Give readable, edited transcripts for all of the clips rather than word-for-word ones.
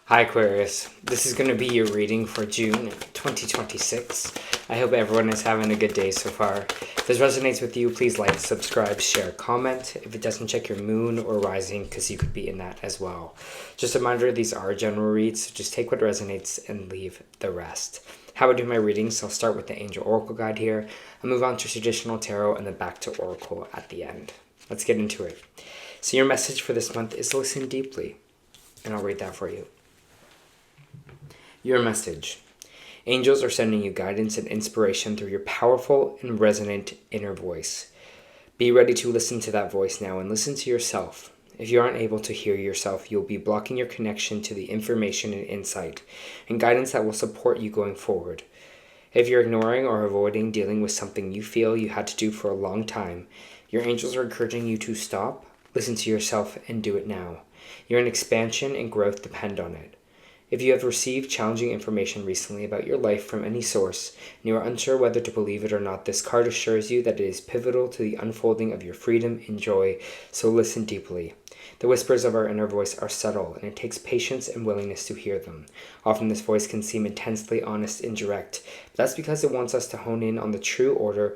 Hi Aquarius, this is going to be your reading for June 2026. I hope everyone is having a good day so far. If this resonates with you, please like, subscribe, share, comment. If it doesn't, check your moon or rising because you could be in that as well. Just a reminder, these are general reads, so just take what resonates and leave the rest. How I do my readings, so I'll start with the Angel Oracle Guide here. I'll move on to traditional tarot and then back to Oracle at the end. Let's get into it. So your message for this month is listen deeply, and I'll read that for you. Your message. Angels are sending you guidance and inspiration through your powerful and resonant inner voice. Be ready to listen to that voice now and listen to yourself. If you aren't able to hear yourself, you'll be blocking your connection to the information and insight and guidance that will support you going forward. If you're ignoring or avoiding dealing with something you feel you had to do for a long time, your angels are encouraging you to stop, listen to yourself, and do it now. Your expansion and growth depend on it. If you have received challenging information recently about your life from any source, and you are unsure whether to believe it or not, this card assures you that it is pivotal to the unfolding of your freedom and joy, so listen deeply. The whispers of our inner voice are subtle, and it takes patience and willingness to hear them. Often this voice can seem intensely honest and direct, but that's because it wants us to hone in on the truth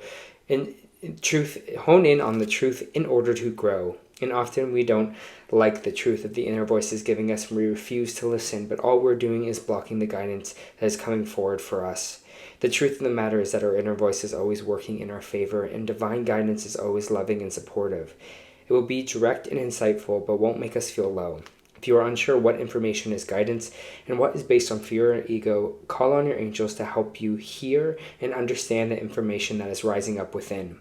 in order to grow. And often we don't like the truth that the inner voice is giving us and we refuse to listen, but all we're doing is blocking the guidance that is coming forward for us. The truth of the matter is that our inner voice is always working in our favor, and divine guidance is always loving and supportive. It will be direct and insightful, but won't make us feel low. If you are unsure what information is guidance and what is based on fear and ego, call on your angels to help you hear and understand the information that is rising up within.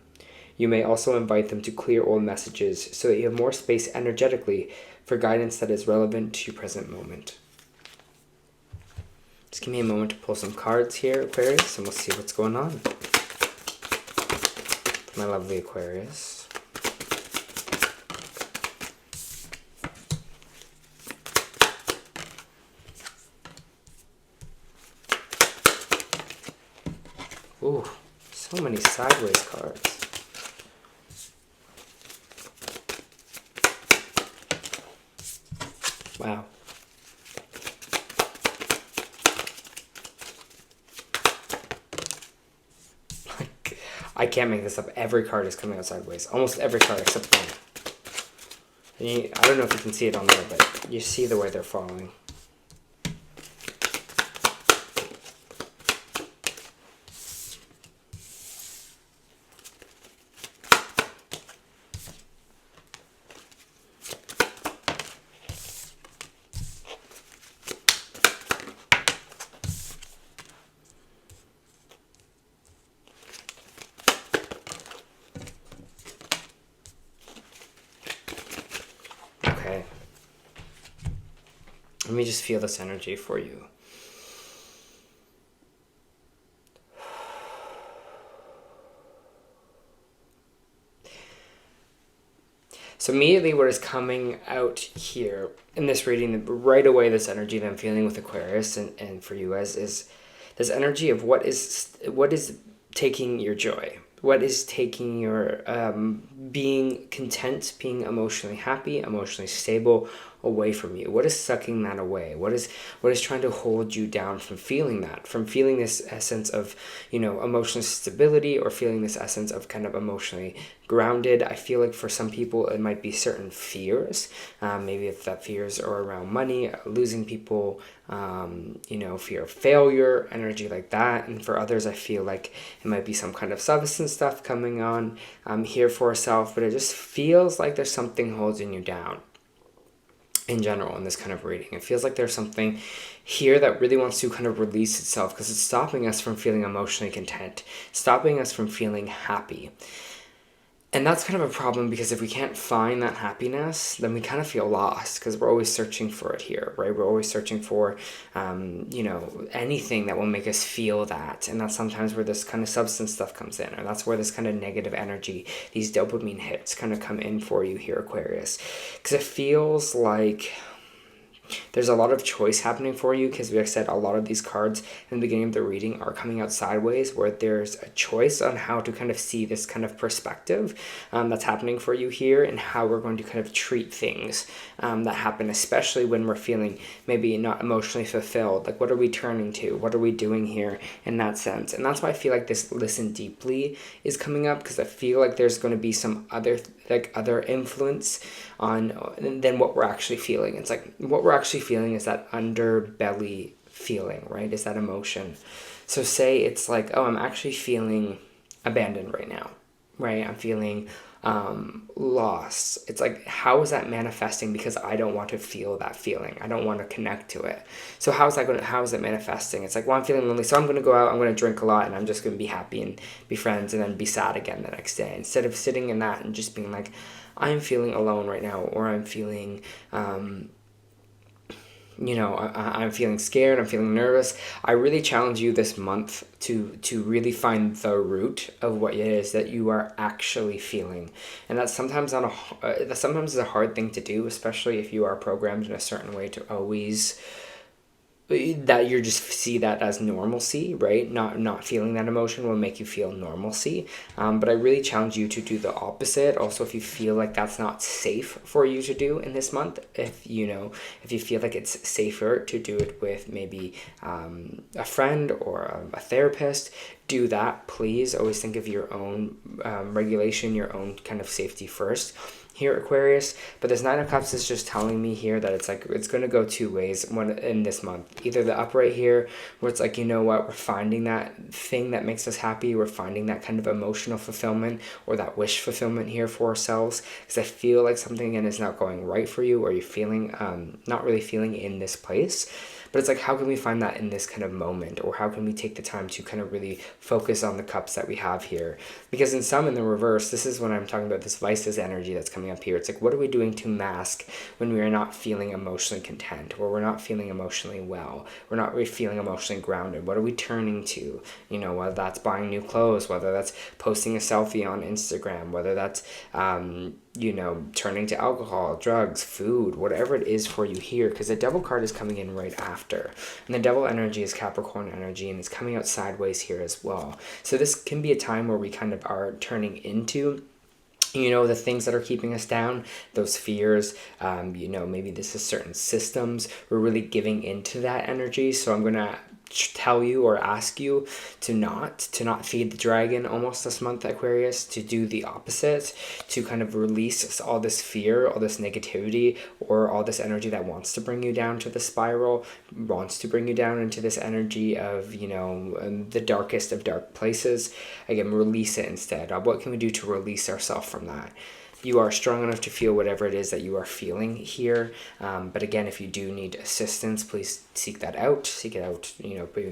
You may also invite them to clear old messages so that you have more space energetically for guidance that is relevant to your present moment. Just give me a moment to pull some cards here, Aquarius, and we'll see what's going on. My lovely Aquarius. Ooh, so many sideways cards. Wow. I can't make this up. Every card is coming out sideways. Almost every card except one. And I don't know if you can see it on there, but you see the way they're falling. Okay. Let me just feel this energy for you. So immediately what is coming out here in this reading, right away this energy that I'm feeling with Aquarius and for you guys is this energy of what is taking your joy. What is taking your being content, being emotionally happy, emotionally stable away from you? What is sucking that away? What is trying to hold you down from feeling that, from feeling this essence of, emotional stability, or feeling this essence of kind of emotionally grounded? I feel like for some people it might be certain fears. Maybe if that fears are around money, losing people, fear of failure, energy like that. And for others, I feel like it might be some kind of substance stuff coming on here for self, but it just feels like there's something holding you down. In general, in this kind of reading, it feels like there's something here that really wants to kind of release itself because it's stopping us from feeling emotionally content, stopping us from feeling happy. And that's kind of a problem because if we can't find that happiness, then we kind of feel lost because we're always searching for it here, right? We're always searching for, anything that will make us feel that. And that's sometimes where this kind of substance stuff comes in, or that's where this kind of negative energy, these dopamine hits kind of come in for you here, Aquarius. Because it feels like There's a lot of choice happening for you because, like I said, a lot of these cards in the beginning of the reading are coming out sideways, where there's a choice on how to kind of see this kind of perspective that's happening for you here, and how we're going to kind of treat things that happen, especially when we're feeling maybe not emotionally fulfilled. Like, what are we turning to? What are we doing here in that sense? And that's why I feel like this listen deeply is coming up, because I feel like there's going to be some other influence on than what we're actually feeling. It's like what we're actually feeling is that underbelly feeling, right? Is that emotion. So say it's like, oh, I'm actually feeling abandoned right now, right? I'm feeling lost. It's like, how is that manifesting? Because I don't want to feel that feeling. I don't want to connect to it. So how is it manifesting? It's like, well, I'm feeling lonely, so I'm going to go out, I'm going to drink a lot, and I'm just going to be happy and be friends, and then be sad again the next day, instead of sitting in that and just being like, I'm feeling alone right now, or I'm feeling I'm feeling scared, I'm feeling nervous. I really challenge you this month to really find the root of what it is that you are actually feeling. And that's sometimes is a hard thing to do, especially if you are programmed in a certain way to always that you just see that as normalcy, right? Not feeling that emotion will make you feel normalcy. But I really challenge you to do the opposite. Also, if you feel like that's not safe for you to do in this month, if you feel like it's safer to do it with maybe a friend or a therapist, do that. Please always think of your own regulation, your own kind of safety first here, Aquarius. But this Nine of Cups is just telling me here that it's like it's going to go two ways in this month. Either the upright here, where it's like, you know what, we're finding that thing that makes us happy, we're finding that kind of emotional fulfillment or that wish fulfillment here for ourselves, because I feel like something again is not going right for you, or you're feeling not really feeling in this place. But it's like, how can we find that in this kind of moment? Or how can we take the time to kind of really focus on the cups that we have here? Because in the reverse, this is when I'm talking about this vices energy that's coming up here. It's like, what are we doing to mask when we are not feeling emotionally content, or we're not feeling emotionally well, we're not really feeling emotionally grounded? What are we turning to? Whether that's buying new clothes, whether that's posting a selfie on Instagram, whether that's turning to alcohol, drugs, food, whatever it is for you here, because the Devil card is coming in right after. And the Devil energy is Capricorn energy, and it's coming out sideways here as well. So this can be a time where we kind of are turning into the things that are keeping us down, those fears, maybe this is certain systems. We're really giving into that energy. So I'm going to tell you or ask you to not feed the dragon almost this month, Aquarius, to do the opposite, to kind of release all this fear, all this negativity, or all this energy that wants to bring you down to the spiral, wants to bring you down into this energy of the darkest of dark places. Again, release it instead. What can we do to release ourselves from that? You are strong enough to feel whatever it is that you are feeling here. But again, if you do need assistance, please seek that out. Seek it out,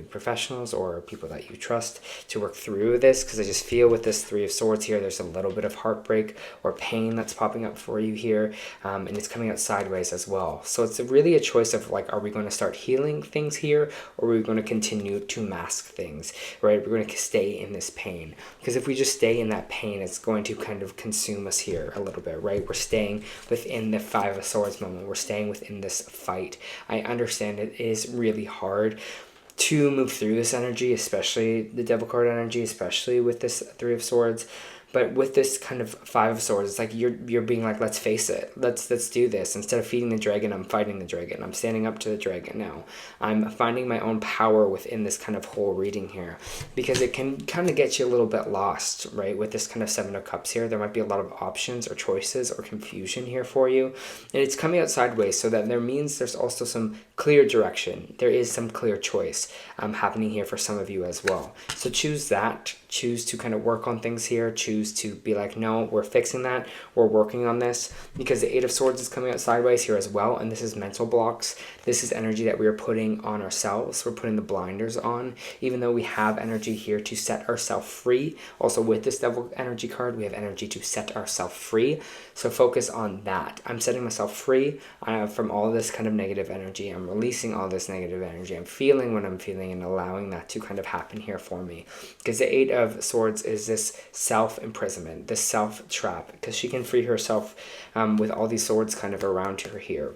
professionals or people that you trust to work through this. Because I just feel with this Three of Swords here, there's a little bit of heartbreak or pain that's popping up for you here. And it's coming out sideways as well. So it's really a choice of like, are we going to start healing things here, or are we going to continue to mask things, right? We're going to stay in this pain. Because if we just stay in that pain, it's going to kind of consume us here a little bit, right? We're staying within the Five of Swords moment. We're staying within this fight. I understand it is really hard to move through this energy, especially the Devil card energy, especially with this Three of Swords. But with this kind of Five of Swords, it's like you're being like, let's face it, let's do this. Instead of feeding the dragon, I'm fighting the dragon. I'm standing up to the dragon now. I'm finding my own power within this kind of whole reading here, because it can kind of get you a little bit lost, right? With this kind of Seven of Cups here, there might be a lot of options or choices or confusion here for you, and it's coming out sideways, so that there means there's also some clear direction. There is some clear choice happening here for some of you as well. So choose that. Choose to kind of work on things here. Choose to be like, no, we're fixing that. We're working on this, because the Eight of Swords is coming out sideways here as well. And this is mental blocks. This is energy that we are putting on ourselves. We're putting the blinders on, even though we have energy here to set ourselves free. Also with this Devil energy card, we have energy to set ourselves free. So focus on that. I'm setting myself free from all this kind of negative energy. I'm releasing all this negative energy. I'm feeling what I'm feeling and allowing that to kind of happen here for me. Because the Eight of Swords is this self-imprisonment, this self-trap, because she can free herself with all these swords kind of around her here.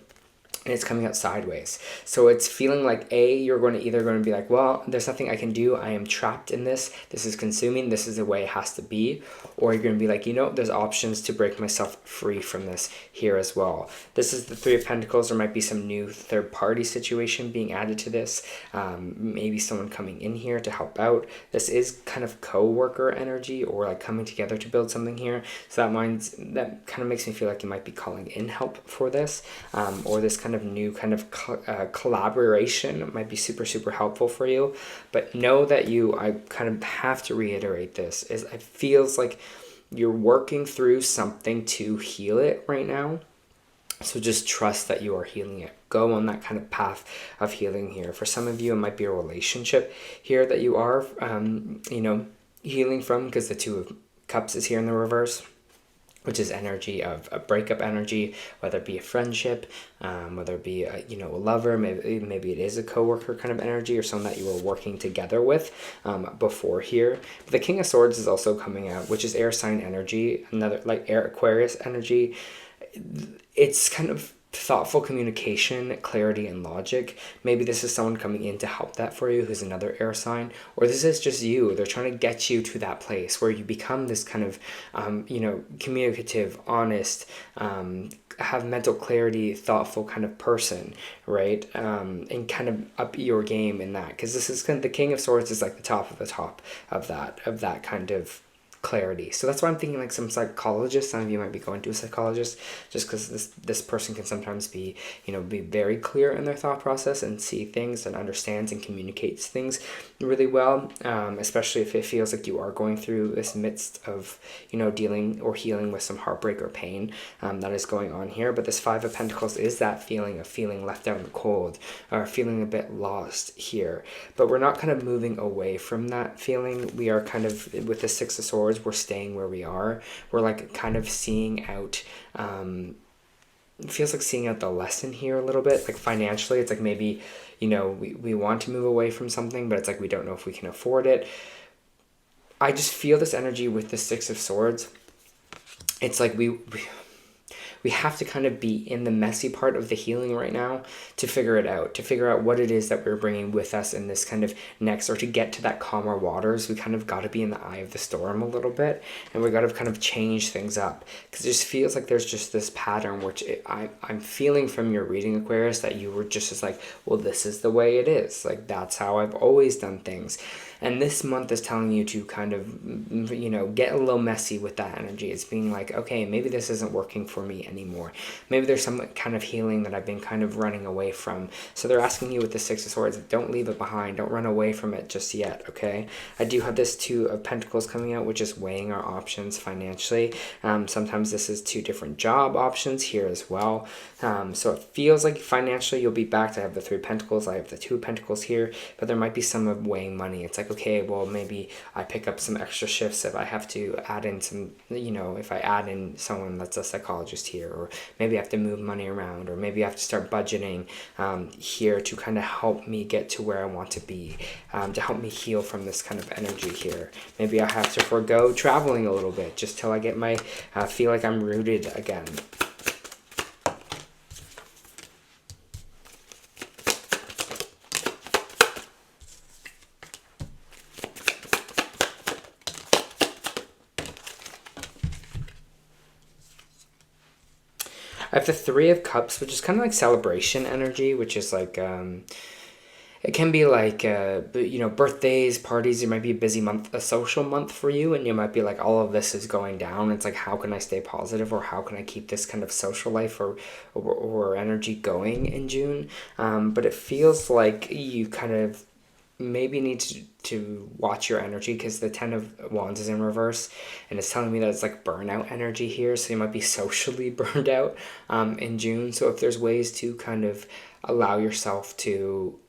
and it's coming out sideways. So it's feeling like you're going to either going to be like, well, there's nothing I can do, I am trapped in this is consuming, this is the way it has to be. Or you're going to be like, there's options to break myself free from this here as well. This is the Three of Pentacles. There might be some new third party situation being added to this, maybe someone coming in here to help out. This is kind of co-worker energy, or like coming together to build something here. So that kind of makes me feel like you might be calling in help for this, or this kind of new kind of collaboration might be super, super helpful for you. But know that I kind of have to reiterate this, is it feels like you're working through something to heal it right now. So just trust that you are healing it. Go on that kind of path of healing here. For some of you, it might be a relationship here that you are, healing from, because the Two of Cups is here in the reverse, which is energy of a breakup energy, whether it be a friendship, whether it be a lover, maybe it is a coworker kind of energy, or someone that you were working together with before here. But the King of Swords is also coming out, which is air sign energy, another like air Aquarius energy. It's kind of thoughtful communication, clarity, and logic. Maybe this is someone coming in to help that for you, who's another air sign, or this is just you. They're trying to get you to that place where you become this kind of, communicative, honest, have mental clarity, thoughtful kind of person, right? And kind of up your game in that, because this is kind of the King of Swords is like the top of that kind of clarity. So that's why I'm thinking like some psychologist. Some of you might be going to a psychologist, just because this person can sometimes be be very clear in their thought process and see things and understands and communicates things really well, especially if it feels like you are going through this midst of dealing or healing with some heartbreak or pain that is going on here. But this Five of Pentacles is that feeling of feeling left out in the cold, or feeling a bit lost here. But we're not kind of moving away from that feeling. We are kind of, with the Six of Swords, we're staying where we are. We're like kind of seeing out, it feels like seeing out the lesson here a little bit. Like financially, it's like maybe we want to move away from something, but it's like we don't know if we can afford it. I just feel this energy with the Six of Swords. It's like we have to kind of be in the messy part of the healing right now to figure it out, to figure out what it is that we're bringing with us in this kind of next, or to get to that calmer waters. We kind of got to be in the eye of the storm a little bit, and we got to kind of change things up, because it just feels like there's just this pattern, which I'm feeling from your reading, Aquarius, that you were just as like, well, this is the way it is. Like, that's how I've always done things. And this month is telling you to kind of, get a little messy with that energy. It's being like, okay, maybe this isn't working for me anymore. Maybe there's some kind of healing that I've been kind of running away from. So they're asking you with the Six of Swords, don't leave it behind. Don't run away from it just yet, okay? I do have this Two of Pentacles coming out, which is weighing our options financially. Sometimes this is two different job options here as well. So it feels like financially you'll be backed. I have the Three of Pentacles. I have the Two of Pentacles here. But there might be some of weighing money. It's like, okay, well, maybe I pick up some extra shifts if I have to add in some, if I add in someone that's a psychologist here, or maybe I have to move money around, or maybe I have to start budgeting here to kind of help me get to where I want to be, to help me heal from this kind of energy here. Maybe I have to forego traveling a little bit just till I get feel like I'm rooted again. I have the Three of Cups, which is kind of like celebration energy, which is like, it can be like, birthdays, parties. It might be a busy month, a social month for you, and you might be like, all of this is going down. It's like, how can I stay positive, or how can I keep this kind of social life or energy going in June? But it feels like you kind of maybe need to watch your energy, because the Ten of Wands is in reverse, and it's telling me that it's like burnout energy here. So you might be socially burned out in June. So if there's ways to kind of allow yourself to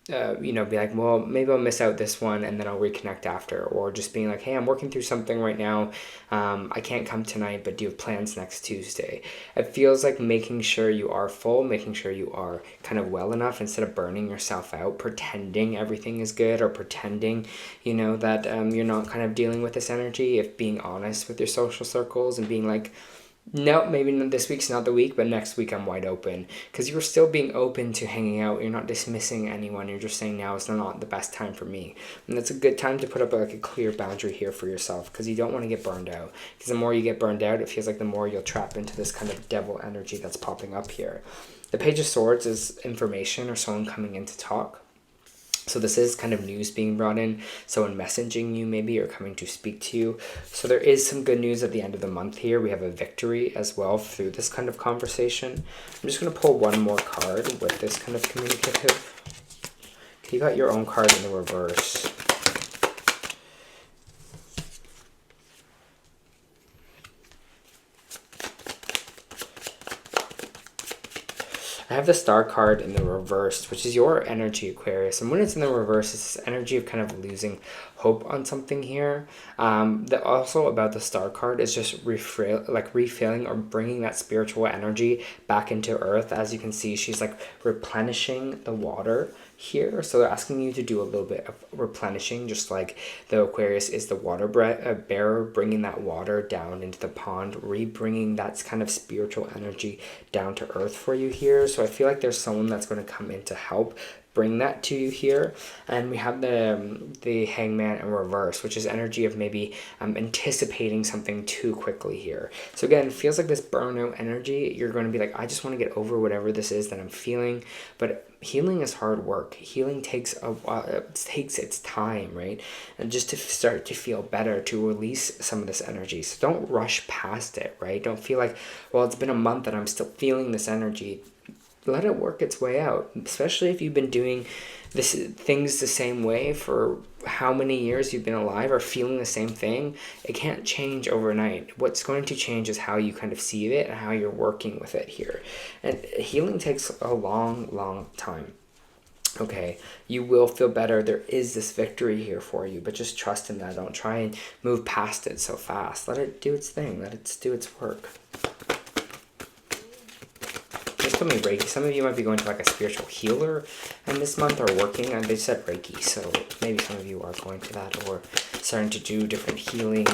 be like, well, maybe I'll miss out this one and then I'll reconnect after, or just being like, hey, I'm working through something right now, I can't come tonight, but do you have plans next Tuesday? It feels like making sure you are full, making sure you are kind of well enough, instead of burning yourself out, pretending everything is good, or pretending that you're not kind of dealing with this energy. If being honest with your social circles and being like, No, maybe this week's not the week, but next week I'm wide open. Because you're still being open to hanging out. You're not dismissing anyone. You're just saying now is not the best time for me. And that's a good time to put up like a clear boundary here for yourself, because you don't want to get burned out. Because the more you get burned out, it feels like the more you'll trap into this kind of devil energy that's popping up here. The Page of Swords is information or someone coming in to talk. So this is kind of news being brought in, someone messaging you maybe or coming to speak to you. So there is some good news at the end of the month here. We have a victory as well through this kind of conversation. I'm just going to pull one more card with this kind of communicative. Okay, you got your own card in the reverse. I have the Star card in the reverse, which is your energy, Aquarius. And when it's in the reverse, it's this energy of kind of losing hope on something here. Also about the Star card is just refilling or bringing that spiritual energy back into Earth. As you can see, she's like replenishing the water here. So they're asking you to do a little bit of replenishing, just like the Aquarius is the water bearer, bringing that water down into the pond, bringing that kind of spiritual energy down to Earth for you here. So I feel like there's someone that's going to come in to help bring that to you here. And we have the Hangman in reverse, which is energy of maybe anticipating something too quickly here. So again, it feels like this burnout energy. You're going to be like, I just want to get over whatever this is that I'm feeling. But healing is hard work. Healing takes a while. It takes its time, right? And just to start to feel better, to release some of this energy. So don't rush past it, right? Don't feel like, well, it's been a month and I'm still feeling this energy. Let it work its way out, especially if you've been doing things the same way for how many years you've been alive or feeling the same thing. It can't change overnight. What's going to change is how you kind of see it and how you're working with it here. And healing takes a long time. Okay, you will feel better. There is this victory here for you, but just trust in that. Don't try and move past it so fast. Let it do its thing. Let it do its work. Just told me Reiki. Some of you might be going to like a spiritual healer and this month, or working, and they said Reiki, so maybe some of you are going to that, or starting to do different healing,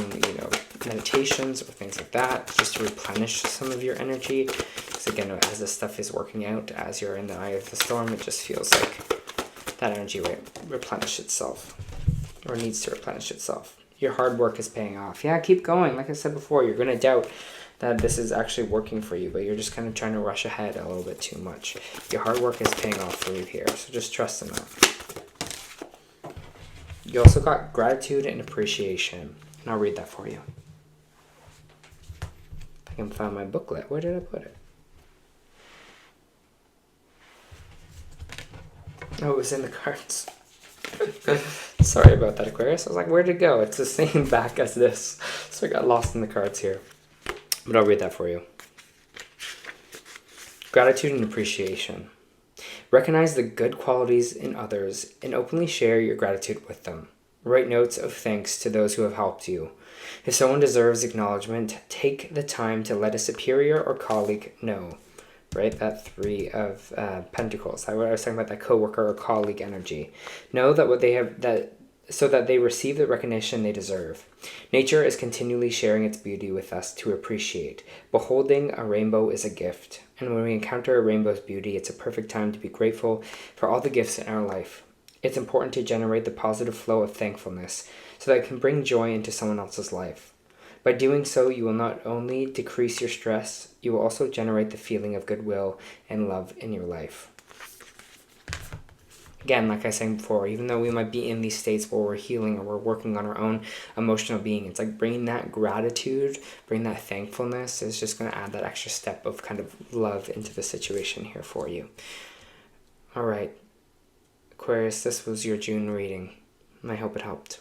meditations or things like that, just to replenish some of your energy. Because again, as this stuff is working out, as you're in the eye of the storm, it just feels like that energy will replenish itself, or needs to replenish itself. Your hard work is paying off. Yeah, keep going. Like I said before, you're going to doubt that this is actually working for you, but you're just kind of trying to rush ahead a little bit too much. Your hard work is paying off for you here, so just trust in that. You also got gratitude and appreciation, and I'll read that for you. I can find my booklet. Where did I put it? Oh, it was in the cards. Sorry about that, Aquarius. I was like, where'd it go? It's the same back as this, so I got lost in the cards here. But I'll read that for you. Gratitude and appreciation. Recognize the good qualities in others and openly share your gratitude with them. Write notes of thanks to those who have helped you. If someone deserves acknowledgement, take the time to let a superior or colleague know. Right, that Three of Pentacles. I was talking about that coworker or colleague energy. Know that what they have, so that they receive the recognition they deserve. Nature is continually sharing its beauty with us to appreciate. Beholding a rainbow is a gift, and when we encounter a rainbow's beauty, it's a perfect time to be grateful for all the gifts in our life. It's important to generate the positive flow of thankfulness so that it can bring joy into someone else's life. By doing so, you will not only decrease your stress, you will also generate the feeling of goodwill and love in your life. Again, like I was saying before, even though we might be in these states where we're healing or we're working on our own emotional being, it's like bringing that gratitude, bringing that thankfulness is just going to add that extra step of kind of love into the situation here for you. All right, Aquarius, this was your June reading, and I hope it helped.